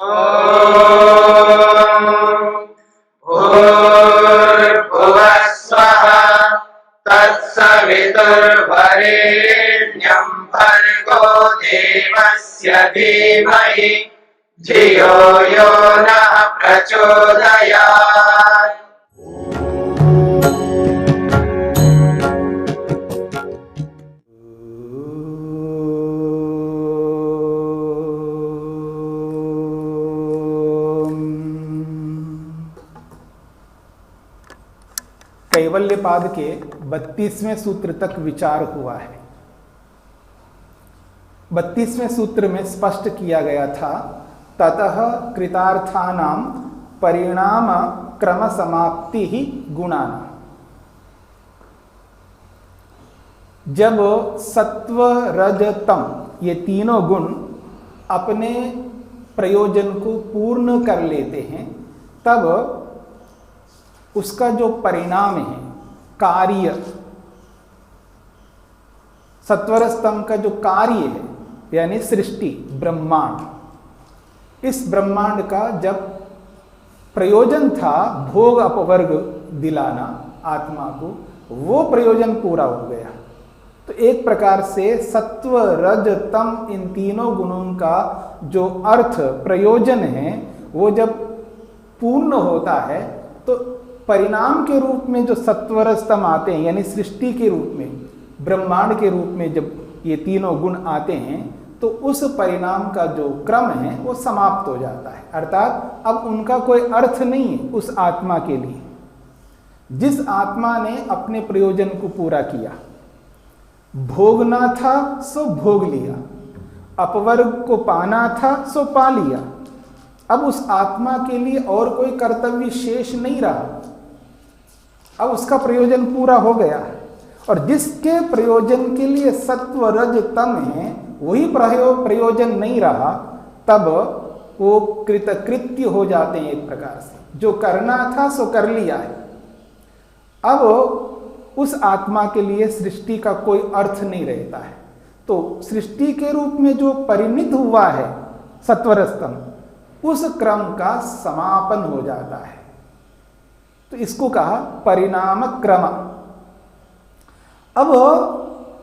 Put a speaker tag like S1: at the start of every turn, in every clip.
S1: भूर्भुवः स्वः तत्सवितुर्वरेण्यं भर्गो देवस्य धीमहि धियो यो नः प्रचोदयात्।
S2: कैवल्यपाद के 32वें सूत्र तक विचार हुआ है। 32वें सूत्र में स्पष्ट किया गया था, ततः कृतार्थानां परिणाम क्रम समाप्ति ही गुणानां। जब सत्व रज तम ये तीनों गुण अपने प्रयोजन को पूर्ण कर लेते हैं, तब उसका जो परिणाम है, कार्य, सत्वर स्तंभ का जो कार्य है यानी सृष्टि, ब्रह्मांड, इस ब्रह्मांड का जब प्रयोजन था भोग अपवर्ग दिलाना आत्मा को, वो प्रयोजन पूरा हो गया। तो एक प्रकार से सत्व रज तम इन तीनों गुणों का जो अर्थ प्रयोजन है वो जब पूर्ण होता है तो परिणाम के रूप में जो सत्वर स्तम आते हैं यानी सृष्टि के रूप में, ब्रह्मांड के रूप में जब ये तीनों गुण आते हैं तो उस परिणाम का जो क्रम है वो समाप्त हो जाता है। अर्थात अब उनका कोई अर्थ नहीं है उस आत्मा के लिए। जिस आत्मा ने अपने प्रयोजन को पूरा किया, भोगना था सो भोग लिया, अपवर्ग को पाना था सो पा लिया, अब उस आत्मा के लिए और कोई कर्तव्य शेष नहीं रहा। अब उसका प्रयोजन पूरा हो गया है। और जिसके प्रयोजन के लिए सत्व रज तम है वही प्रयोजन नहीं रहा, तब वो कृतकृत्य हो जाते हैं। एक प्रकार से जो करना था सो कर लिया है। अब उस आत्मा के लिए सृष्टि का कोई अर्थ नहीं रहता है। तो सृष्टि के रूप में जो परिणित हुआ है सत्वर स्तंभ, उस क्रम का समापन हो जाता है। तो इसको कहा परिणाम क्रम। अब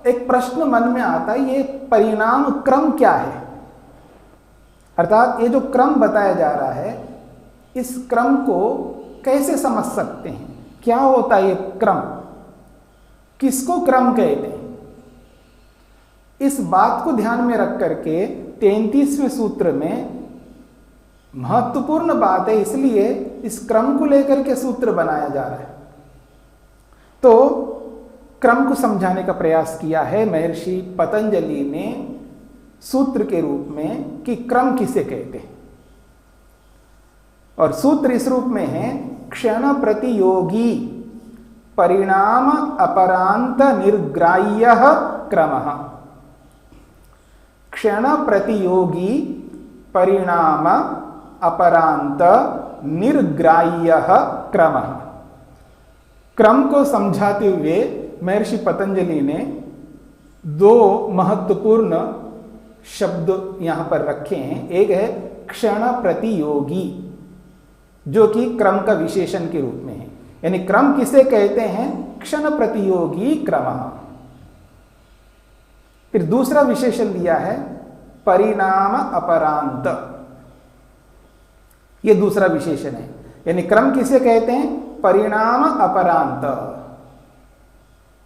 S2: एक प्रश्न मन में आता है, ये परिणाम क्रम क्या है? अर्थात ये जो क्रम बताया जा रहा है, इस क्रम को कैसे समझ सकते हैं? क्या होता है ये क्रम? किसको क्रम कहते हैं? इस बात को ध्यान में रख करके 33वें सूत्र में महत्वपूर्ण बात है, इसलिए इस क्रम को लेकर के सूत्र बनाया जा रहा है। तो क्रम को समझाने का प्रयास किया है महर्षि पतंजलि ने सूत्र के रूप में कि क्रम किसे कहते हैं। और सूत्र इस रूप में है, क्षण प्रतियोगी परिणाम अपरांत निर्ग्राह्य क्रमः। क्षण प्रतियोगी परिणाम अपरांत निर्ग्राह्य क्रमः। क्रम को समझाते हुए महर्षि पतंजलि ने दो महत्वपूर्ण शब्द यहां पर रखे हैं। एक है क्षण प्रतियोगी, जो कि क्रम का विशेषण के रूप में है। यानी क्रम किसे कहते हैं? क्षण प्रतियोगी क्रमः। फिर दूसरा विशेषण दिया है परिणाम अपरांत, ये दूसरा विशेषण है। यानी क्रम किसे कहते हैं? परिणाम अपरांत।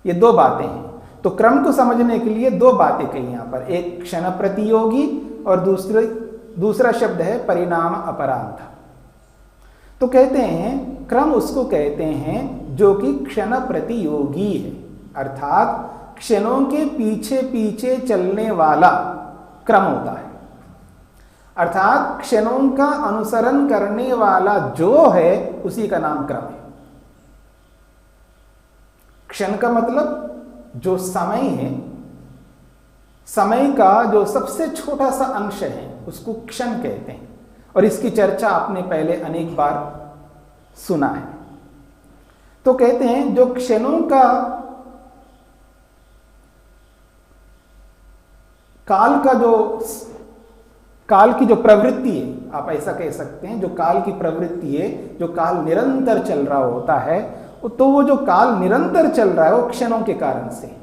S2: ये दो बातें हैं। तो क्रम को समझने के लिए दो बातें कही यहां पर, एक क्षण प्रतियोगी और दूसरा शब्द है परिणाम अपरांत। तो कहते हैं क्रम उसको कहते हैं जो कि क्षण प्रतियोगी है, अर्थात क्षणों के पीछे पीछे चलने वाला क्रम होता है। अर्थात क्षणों का अनुसरण करने वाला जो है उसी का नाम क्रम है। क्षण का मतलब जो समय है, समय का जो सबसे छोटा सा अंश है उसको क्षण कहते हैं। और इसकी चर्चा आपने पहले अनेक बार सुना है। तो कहते हैं जो क्षणों का काल का जो काल की जो प्रवृत्ति है, आप ऐसा कह सकते हैं, जो काल की प्रवृत्ति है, जो काल निरंतर चल रहा होता है, तो वो जो काल निरंतर चल रहा है वो क्षणों के कारण से,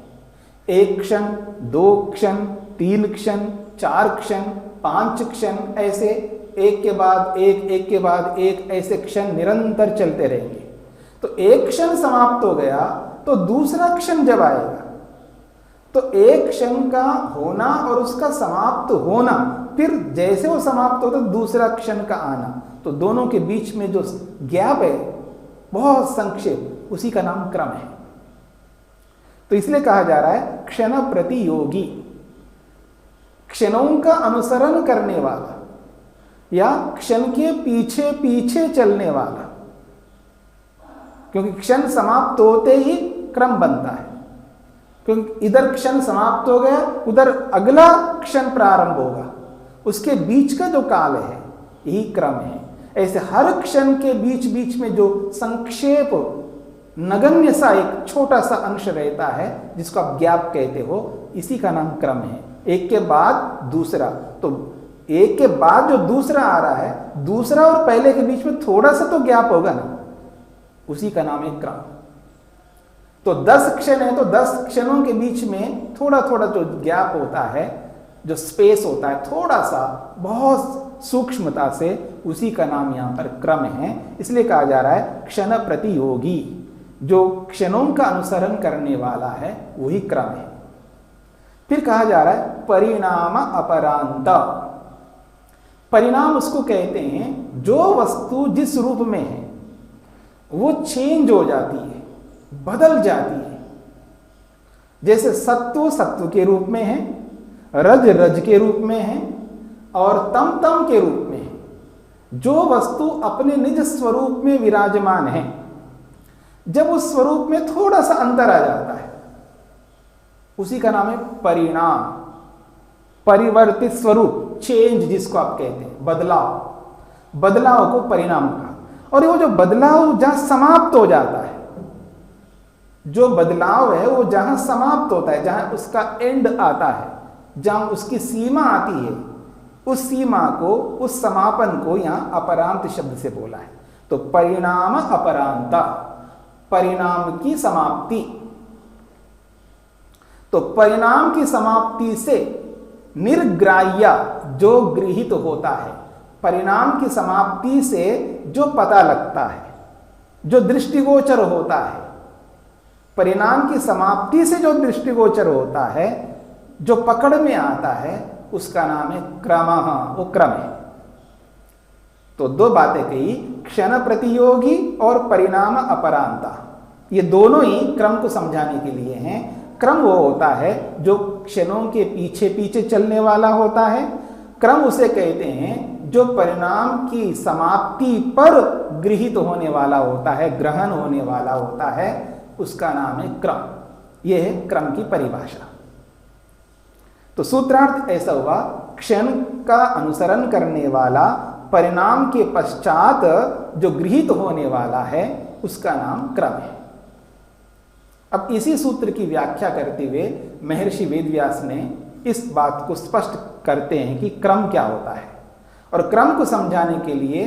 S2: 1 क्षण, 2 क्षण, 3 क्षण, 4 क्षण, 5 क्षण, ऐसे एक के बाद एक के बाद एक, ऐसे क्षण निरंतर चलते रहेंगे। तो एक क्षण समाप्त हो गया तो दूसरा क्षण जब आएगा, तो एक क्षण का होना और उसका समाप्त होना, फिर जैसे वो समाप्त होता दूसरा क्षण का आना, तो दोनों के बीच में जो गैप है बहुत संक्षेप, उसी का नाम क्रम है। तो इसलिए कहा जा रहा है क्षण प्रतियोगी, क्षणों का अनुसरण करने वाला या क्षण के पीछे पीछे चलने वाला, क्योंकि क्षण समाप्त होते ही क्रम बनता है, क्योंकि इधर क्षण समाप्त हो गया, उधर अगला क्षण प्रारंभ होगा, उसके बीच का जो काल है यही क्रम है। ऐसे हर क्षण के बीच बीच में जो संक्षेप नगण्य सा एक छोटा सा अंश रहता है, जिसको आप गैप कहते हो, इसी का नाम क्रम है। एक के बाद दूसरा, तो एक के बाद जो दूसरा आ रहा है, दूसरा और पहले के बीच में थोड़ा सा तो गैप होगा ना, उसी का नाम है क्रम। तो 10 क्षण है तो 10 क्षणों के बीच में थोड़ा थोड़ा जो गैप होता है, जो स्पेस होता है थोड़ा सा, बहुत सूक्ष्मता से, उसी का नाम यहां पर क्रम है। इसलिए कहा जा रहा है क्षण प्रतियोगी, जो क्षणों का अनुसरण करने वाला है वही क्रम है। फिर कहा जा रहा है परिणाम अपरांत। परिणाम उसको कहते हैं जो वस्तु जिस रूप में है वो चेंज हो जाती है, बदल जाती है। जैसे सत्व सत्व के रूप में है, रज रज के रूप में है और तम तम के रूप में है। जो वस्तु अपने निज स्वरूप में विराजमान है, जब उस स्वरूप में थोड़ा सा अंतर आ जाता है, उसी का नाम है परिणाम। परिवर्तित स्वरूप, चेंज जिसको आप कहते हैं, बदलाव, बदलाव को परिणाम कहा। और वो जो बदलाव जहां समाप्त हो जाता है, जो बदलाव है वो जहां समाप्त होता है, जहां उसका एंड आता है, जहां उसकी सीमा आती है, उस सीमा को, उस समापन को यहां अपरांत शब्द से बोला है। तो परिणाम अपरांता, परिणाम की समाप्ति। तो परिणाम की समाप्ति से निर्ग्राह्य जो गृहीत होता है, परिणाम की समाप्ति से जो पता लगता है, जो दृष्टिगोचर होता है, परिणाम की समाप्ति से जो दृष्टिगोचर होता है, जो पकड़ में आता है, उसका नाम है क्रमः, वो क्रम है। तो दो बातें कही, क्षण प्रतियोगी और परिणाम अपरांता। ये दोनों ही क्रम को समझाने के लिए हैं। क्रम वो होता है जो क्षणों के पीछे पीछे चलने वाला होता है। क्रम उसे कहते हैं जो परिणाम की समाप्ति पर गृहीत होने वाला होता है, ग्रहण होने वाला होता है, उसका नाम है क्रम। यह है क्रम की परिभाषा। तो सूत्रार्थ ऐसा हुआ, क्षण का अनुसरण करने वाला, परिणाम के पश्चात जो गृहीत होने वाला है, उसका नाम क्रम है। अब इसी सूत्र की व्याख्या करते हुए महर्षि वेदव्यास ने इस बात को स्पष्ट करते हैं कि क्रम क्या होता है। और क्रम को समझाने के लिए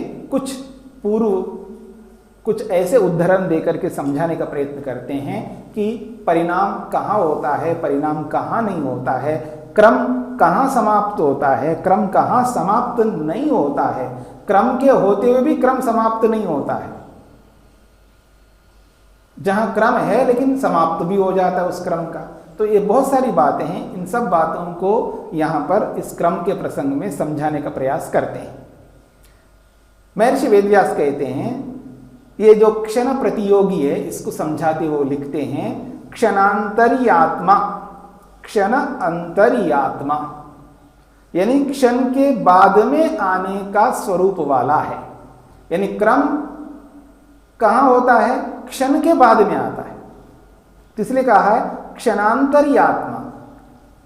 S2: कुछ ऐसे उदाहरण देकर के समझाने का प्रयत्न करते हैं कि परिणाम कहाँ होता है, परिणाम कहाँ नहीं होता है, क्रम कहाँ समाप्त होता है, क्रम कहाँ समाप्त नहीं होता है, क्रम के होते हुए भी क्रम समाप्त नहीं होता है, जहां क्रम है लेकिन समाप्त भी हो जाता है उस क्रम का। तो ये बहुत सारी बातें हैं, इन सब बातों को यहां पर इस क्रम के प्रसंग में समझाने का प्रयास करते हैं। महर्षि वेदव्यास कहते हैं ये जो क्षण प्रतियोगी है, इसको समझाते हुए लिखते हैं क्षणांतरियात्मा, क्षण अंतरियात्मा, यानी क्षण के बाद में आने का स्वरूप वाला है। यानी क्रम कहां होता है, क्षण के बाद में आता है, तो इसलिए कहा है क्षणांतरियात्मा,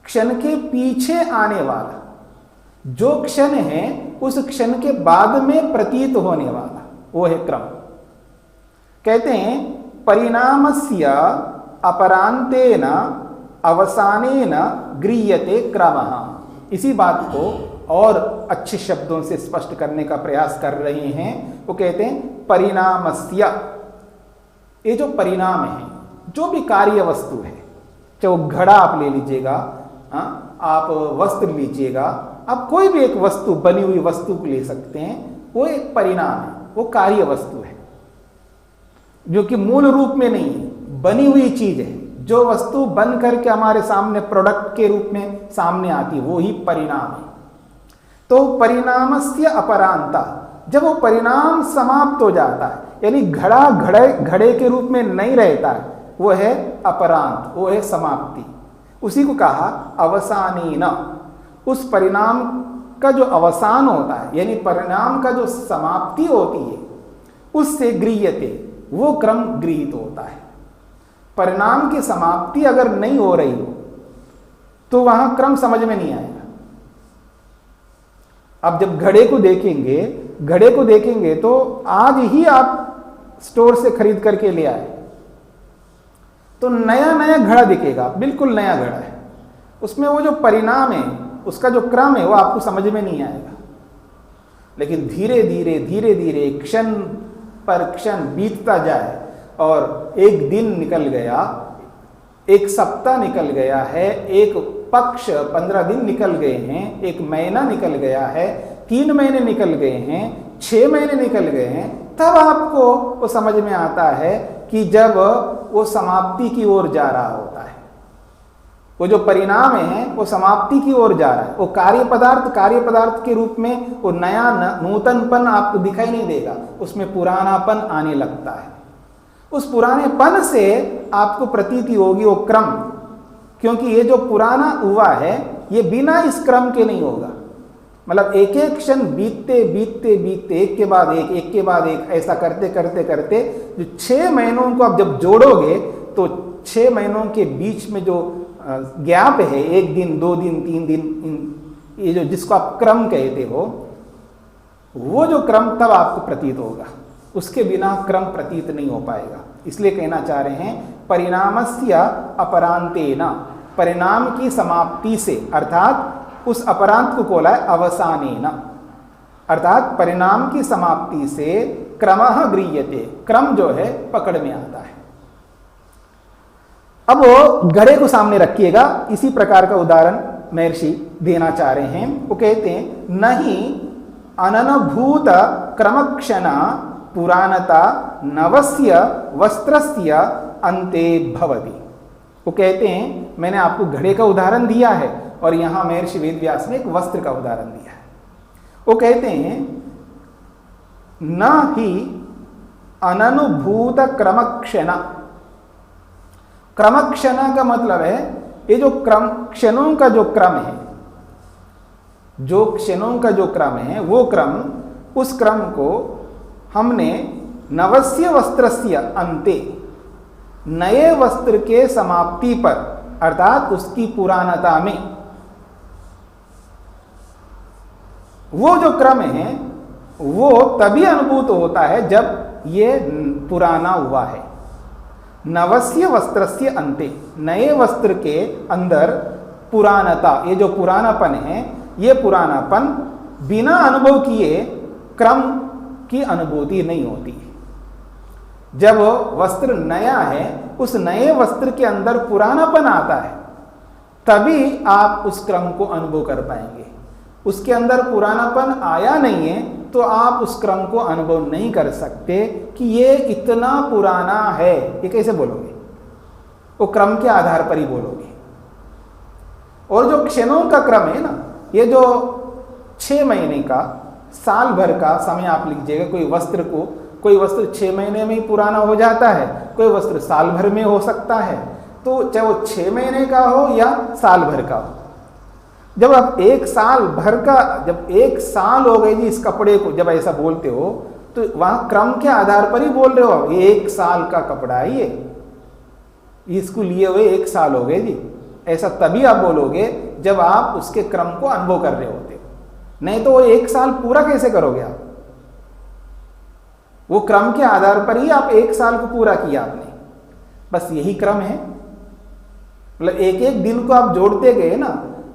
S2: क्षण के पीछे आने वाला। जो क्षण है उस क्षण के बाद में प्रतीत होने वाला, वो है क्रम। कहते हैं परिणामस्य अपरांतेन अवसानेन गृह्यते क्रमः। इसी बात को और अच्छे शब्दों से स्पष्ट करने का प्रयास कर रहे हैं। वो कहते हैं परिणामस्य, ये जो परिणाम है, जो भी कार्य वस्तु है, चाहे वो घड़ा आप ले लीजिएगा, आप वस्त्र लीजिएगा, आप कोई भी एक वस्तु, बनी हुई वस्तु को ले सकते हैं, वो एक परिणाम है, वो कार्य वस्तु है, जो कि मूल रूप में नहीं है, बनी हुई चीज है। जो वस्तु बन करके हमारे सामने प्रोडक्ट के रूप में सामने आती है, वो ही परिणाम है। तो परिणामस्य अपरांता, जब वो परिणाम समाप्त हो जाता है, यानी घड़ा घड़े के रूप में नहीं रहता है, वो है अपरांत, वो है समाप्ति। उसी को कहा अवसानेन, उस परिणाम का जो अवसान होता है, यानी परिणाम का जो समाप्ति होती है, उससे गृह्यते, वो क्रम गृहीत होता है। परिणाम की समाप्ति अगर नहीं हो रही हो तो वहां क्रम समझ में नहीं आएगा। अब जब घड़े को देखेंगे तो आज ही आप स्टोर से खरीद करके ले आए तो नया नया घड़ा दिखेगा, बिल्कुल नया घड़ा है, उसमें वो जो परिणाम है, उसका जो क्रम है, वो आपको समझ में नहीं आएगा। लेकिन धीरे धीरे क्षण पर क्षण बीतता जाए और एक दिन निकल गया, एक सप्ताह निकल गया है, एक पक्ष 15 दिन निकल गए हैं, एक महीना निकल गया है, 3 महीने निकल गए हैं, 6 महीने निकल गए हैं, तब आपको वो समझ में आता है कि जब वो समाप्ति की ओर जा रहा होता है, वो जो परिणाम है वो समाप्ति की ओर जा रहा है। वो कार्य पदार्थ के रूप में वो नया नूतनपन आपको दिखाई नहीं देगा, उसमें पुरानापन आने लगता है। उस पुरानेपन से आपको प्रतीति होगी वो क्रम, क्योंकि ये जो पुराना हुआ है ये बिना इस क्रम के नहीं होगा। मतलब एक एक क्षण बीतते एक के बाद एक ऐसा करते जो 6 महीनों को आप जब जोड़ोगे तो 6 महीनों के बीच में जो गैप है, 1 दिन 2 दिन 3 दिन, ये जो जिसको आप क्रम कहते हो, वो जो क्रम तब आपको प्रतीत होगा, उसके बिना क्रम प्रतीत नहीं हो पाएगा। इसलिए कहना चाह रहे हैं परिणामस्य अपरांतेन, परिणाम की समाप्ति से, अर्थात उस अपरांत को बोला है अवसानेन, अर्थात परिणाम की समाप्ति से क्रमः गृह्यते, क्रम जो है पकड़ में आता है। अब वो घड़े को सामने रखिएगा, इसी प्रकार का उदाहरण महर्षि देना चाह रहे हैं। वो कहते हैं नहीं अननुभूत क्रमक्षण पुराणता नवस्य वस्त्रस्य अन्ते भवति। वो कहते हैं मैंने आपको घड़े का उदाहरण दिया है और यहां महर्षि वेदव्यास ने एक वस्त्र का उदाहरण दिया है। वो कहते हैं न ही अननुभूत क्रमक्षण, क्रमक्षण का मतलब है ये जो क्षणों का जो क्रम है, जो क्षणों का जो क्रम है वो क्रम, उस क्रम को हमने नवस्य वस्त्रस्य अन्ते, नए वस्त्र के समाप्ति पर, अर्थात उसकी पुरानता में, वो जो क्रम है वो तभी अनुभूत होता है जब ये पुराना हुआ है। नवस्य वस्त्रस्य अन्ते, नए वस्त्र के अंदर पुरानता, ये जो पुरानापन है, ये पुरानापन बिना अनुभव किए क्रम की अनुभूति नहीं होती। जब वस्त्र नया है, उस नए वस्त्र के अंदर पुरानापन आता है, तभी आप उस क्रम को अनुभव कर पाएंगे। उसके अंदर पुरानापन आया नहीं है तो आप उस क्रम को अनुभव नहीं कर सकते कि ये इतना पुराना है। ये कैसे बोलोगे? वो क्रम के आधार पर ही बोलोगे। और जो क्षणों का क्रम है ना, ये जो 6 महीने का, साल भर का समय आप लीजिएगा। कोई वस्त्र 6 महीने में ही पुराना हो जाता है, कोई वस्त्र साल भर में हो सकता है। तो चाहे वो 6 महीने का हो या साल भर का हो, जब आप 1 साल भर का, जब 1 साल हो गए जी इस कपड़े को, जब ऐसा बोलते हो तो वहां क्रम के आधार पर ही बोल रहे हो। ये 1 साल का कपड़ा है, ये इसको लिए हुए 1 साल हो गए जी, ऐसा तभी आप बोलोगे जब आप उसके क्रम को अनुभव कर रहे होते हो। नहीं तो वो 1 साल पूरा कैसे करोगे आप? वो क्रम के आधार पर ही आप 1 साल को पूरा किया आपने, बस यही क्रम है। मतलब एक एक दिन को आप जोड़ते गए ना,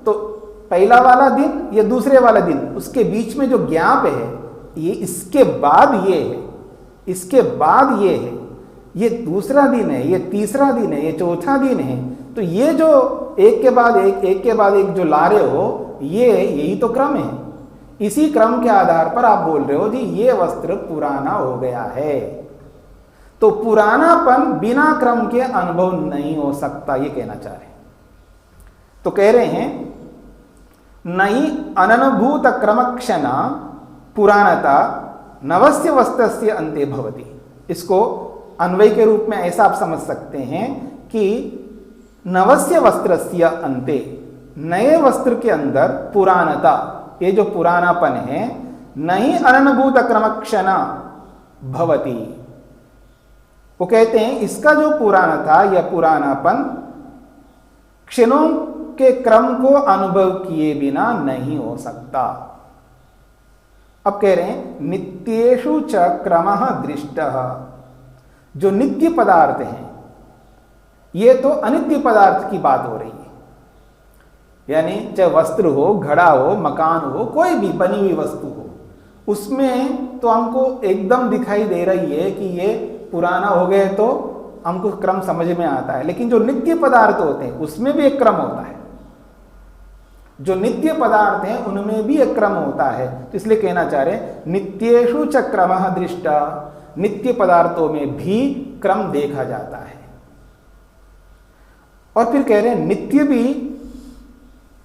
S2: तो पहला वाला दिन या दूसरे वाला दिन, उसके बीच में जो गैप है, ये इसके बाद ये है, इसके बाद ये है, ये दूसरा दिन है, ये तीसरा दिन है, ये चौथा दिन है। तो ये जो एक के बाद एक के बाद एक जो ला रहे हो, यही तो क्रम है। इसी क्रम के आधार पर आप बोल रहे हो जी ये वस्त्र पुराना हो गया है। तो पुरानापन बिना क्रम के अनुभव नहीं हो सकता, ये कहना चाह रहे हैं। तो कह रहे हैं नहीं अननुभूत क्रमक्षण पुराणता नवस्य वस्त्रस्य अन्ते भवति। इसको अन्वय के रूप में ऐसा आप समझ सकते हैं कि नवस्य वस्त्रस्य अन्ते, नए वस्त्र के अंदर पुराणता, ये जो पुरानापन है, नहीं अननुभूत क्रमक्षण भवति। वो कहते हैं इसका जो पुराणता या पुरानापन क्षणों के क्रम को अनुभव किए बिना नहीं हो सकता। अब कह रहे हैं नित्येषु च क्रमः दृष्टः। जो नित्य पदार्थ हैं, ये तो अनित्य पदार्थ की बात हो रही है। यानी चाहे वस्त्र हो, घड़ा हो, मकान हो, कोई भी बनी हुई वस्तु हो, उसमें तो हमको एकदम दिखाई दे रही है कि ये पुराना हो गए, तो हमको क्रम समझ में आता है। लेकिन जो नित्य पदार्थ होते हैं उसमें भी एक क्रम होता है। जो नित्य पदार्थ हैं उनमें भी एक क्रम होता है। तो इसलिए कहना चाह रहे हैं नित्येषु च क्रमः दृष्टा, नित्य पदार्थों में भी क्रम देखा जाता है। और फिर कह रहे हैं नित्य भी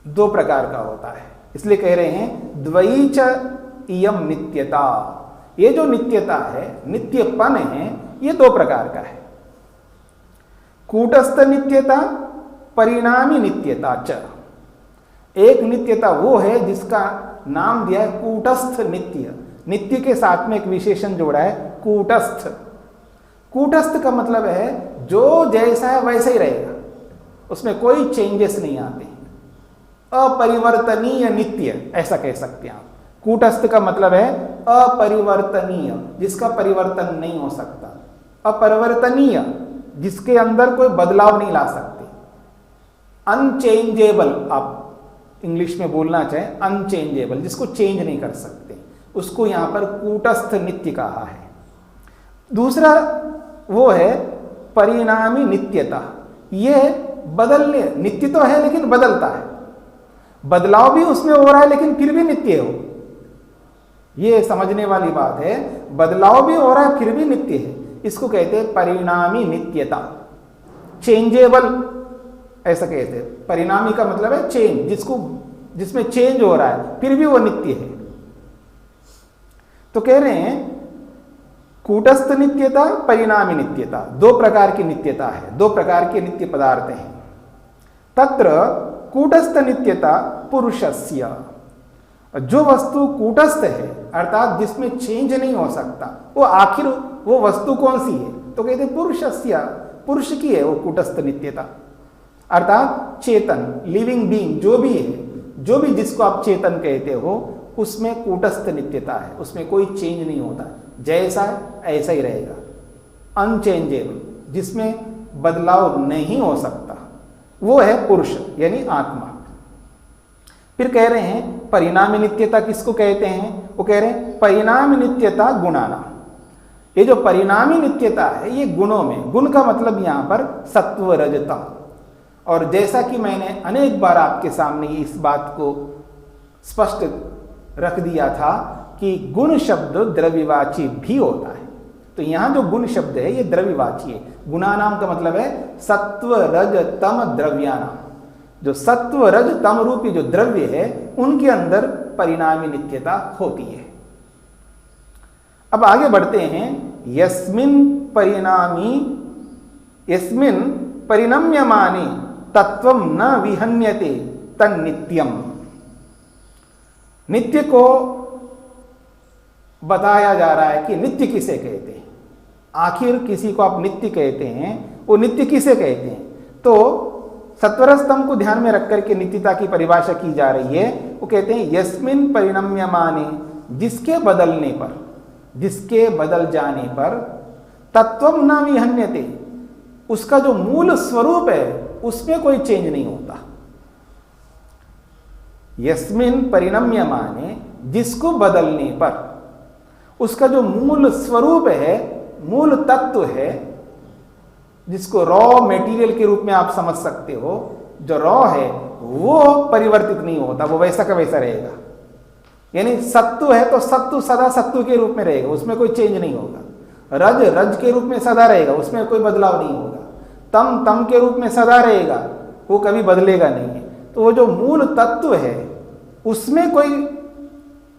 S2: दो प्रकार का होता है। इसलिए कह रहे हैं द्वयी च इयम नित्यता। ये जो नित्यता है, नित्यपन है, ये दो प्रकार का है। कूटस्थ नित्यता, परिणामी नित्यता च। एक नित्यता वो है जिसका नाम दिया है कूटस्थ नित्य। नित्य के साथ में एक विशेषण जोड़ा है कूटस्थ। कूटस्थ का मतलब है जो जैसा है वैसा ही रहेगा, उसमें कोई चेंजेस नहीं आते। अपरिवर्तनीय नित्य ऐसा कह सकते हैं आप। कूटस्थ का मतलब है अपरिवर्तनीय, जिसका परिवर्तन नहीं हो सकता। अपरिवर्तनीय, जिसके अंदर कोई बदलाव नहीं ला सकते। अनचेंजेबल, आप इंग्लिश में बोलना चाहें अनचेंजेबल, जिसको चेंज नहीं कर सकते, उसको यहां पर कूटस्थ नित्य कहा है। दूसरा वो है परिणामी नित्यता। ये बदलने, नित्य तो है लेकिन बदलता है, बदलाव भी उसमें हो रहा है लेकिन फिर भी नित्य हो। ये समझने वाली बात है, बदलाव भी हो रहा है फिर भी नित्य है। इसको कहते हैं परिणामी नित्यता। चेंजेबल ऐसा कहते हैं। परिणामी का मतलब है चेंज, जिसमें चेंज हो रहा है फिर भी वो नित्य है। तो कह रहे हैं कूटस्थ नित्यता, परिणामी नित्यता, दो प्रकार की नित्यता है, दो प्रकार के नित्य पदार्थ हैं। तत्र कूटस्थ नित्यता पुरुषस्य। जो वस्तु कूटस्थ है अर्थात जिसमें चेंज नहीं हो सकता, वो आखिर वो वस्तु कौन सी है? तो कहते हैं पुरुषस्य, पुरुष की है वो कूटस्थ नित्यता। अर्थात चेतन, लिविंग बीइंग जो भी है, जो भी जिसको आप चेतन कहते हो, उसमें कूटस्थ नित्यता है, उसमें कोई चेंज नहीं होता, जैसा है ऐसा ही रहेगा। अनचेंजेबल, जिसमें बदलाव नहीं हो सकता, वो है पुरुष यानी आत्मा। फिर कह रहे हैं परिणामी नित्यता किसको कहते हैं? वो कह रहे हैं परिणामी नित्यता गुणाना। ये जो परिणामी नित्यता है ये गुणों में, गुण का मतलब यहां पर सत्व रजतम। और जैसा कि मैंने अनेक बार आपके सामने इस बात को स्पष्ट रख दिया था कि गुण शब्द द्रव्यवाची भी होता है। तो यहां जो गुण शब्द है ये द्रव्यवाची है। गुणानाम का मतलब है सत्व रज तम द्रव्यानाम। जो सत्व रज तम रूपी जो द्रव्य है उनके अंदर परिणामी नित्यता होती है। अब आगे बढ़ते हैं। यस्मिन परिणम्यमाने तत्वम न विहन्यते तन्नित्यम। नित्य को बताया जा रहा है कि नित्य किसे कहते हैं। आखिर किसी को आप नित्य कहते हैं, वो नित्य किसे कहते हैं? तो सत्वर स्तंभ को ध्यान में रख करके नित्यता की परिभाषा की जा रही है। वो कहते हैं यस्मिन परिणम्यमाने, जिसके बदलने पर, जिसके बदल जाने पर तत्वम न विहन्यते, उसका जो मूल स्वरूप है उसमें कोई चेंज नहीं होता। यस्मिन परिणम्यमाने, जिसको बदलने पर, उसका जो मूल स्वरूप है, मूल तत्व है, जिसको रॉ मटेरियल के रूप में आप समझ सकते हो, जो रॉ है वो परिवर्तित नहीं होता, वो वैसा का वैसा रहेगा। यानी सत्व है तो सत्व सदा सत्व के रूप में रहेगा, उसमें कोई चेंज नहीं होगा। रज रज के रूप में सदा रहेगा, उसमें कोई बदलाव नहीं होगा। तम तम के रूप में सदा रहेगा, वो कभी बदलेगा नहीं है। तो वो जो मूल तत्व है उसमें कोई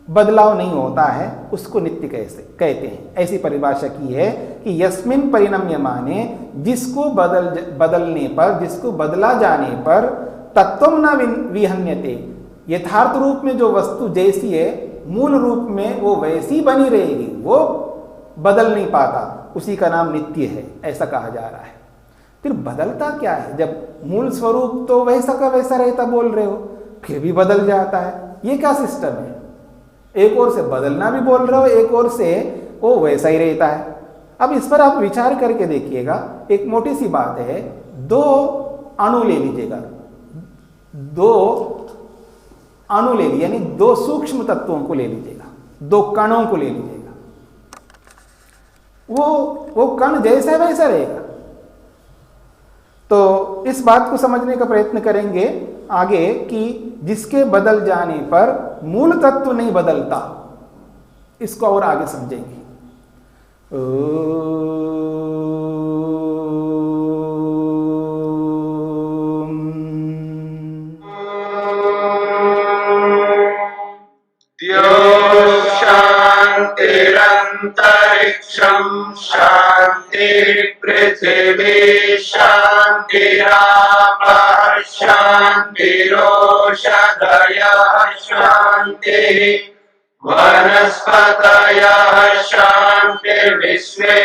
S2: बदलाव नहीं होता है, उसको नित्य कैसे कहते हैं। ऐसी परिभाषा की है कि यस्मिन परिणम्यमाने, जिसको बदलने पर, जिसको बदला जाने पर, तत्वम न विहन्यते, यथार्थ रूप में जो वस्तु जैसी है मूल रूप में वो वैसी बनी रहेगी, वो बदल नहीं पाता, उसी का नाम नित्य है, ऐसा कहा जा रहा है। फिर बदलता क्या है? जब मूल स्वरूप तो वैसा का वैसा रहता बोल रहे हो, फिर भी बदल जाता है, ये क्या सिस्टम है? एक ओर से बदलना भी बोल रहे हो, एक ओर से वो वैसा ही रहता है। अब इस पर आप विचार करके देखिएगा। एक मोटी सी बात है, दो अणु ले लीजिएगा, दो अणु ले लीजिए, यानी दो सूक्ष्म तत्वों को ले लीजिएगा, दो कणों को ले लीजिएगा। वो कण जैसा वैसा रहेगा। तो इस बात को समझने का प्रयत्न करेंगे आगे कि जिसके बदल जाने पर मूल तत्व नहीं बदलता, इसको और आगे समझेंगे।
S1: शांतिरंतरिक्षं शांति पृथिवी शांतिरापः शांतिरोषधयः शांतिः वनस्पतयः शांतिर्विश्वे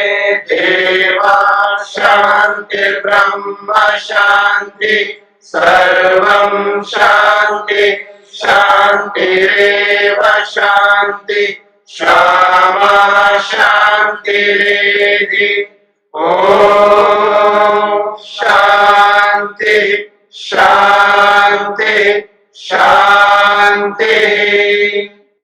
S1: देवाः शांतिर्ब्रह्म शांति सर्वं शांति शांतिरेव शांति क्षमा शांतिरेधि। ओम शांति शांति शांति।